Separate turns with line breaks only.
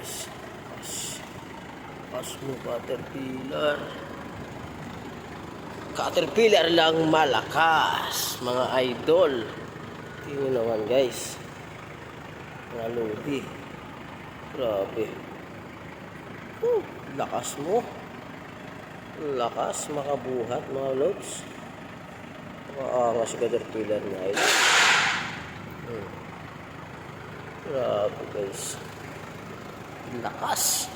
guys. Pas mo caterpillar. Caterpillar lang malakas, mga idol. Tingnan naman guys. Mga lodi. Grabe. Lakas mo. Lakas makabuhat mga lods. Makaangas si caterpillar mga idol. Grabe guys. Lakas.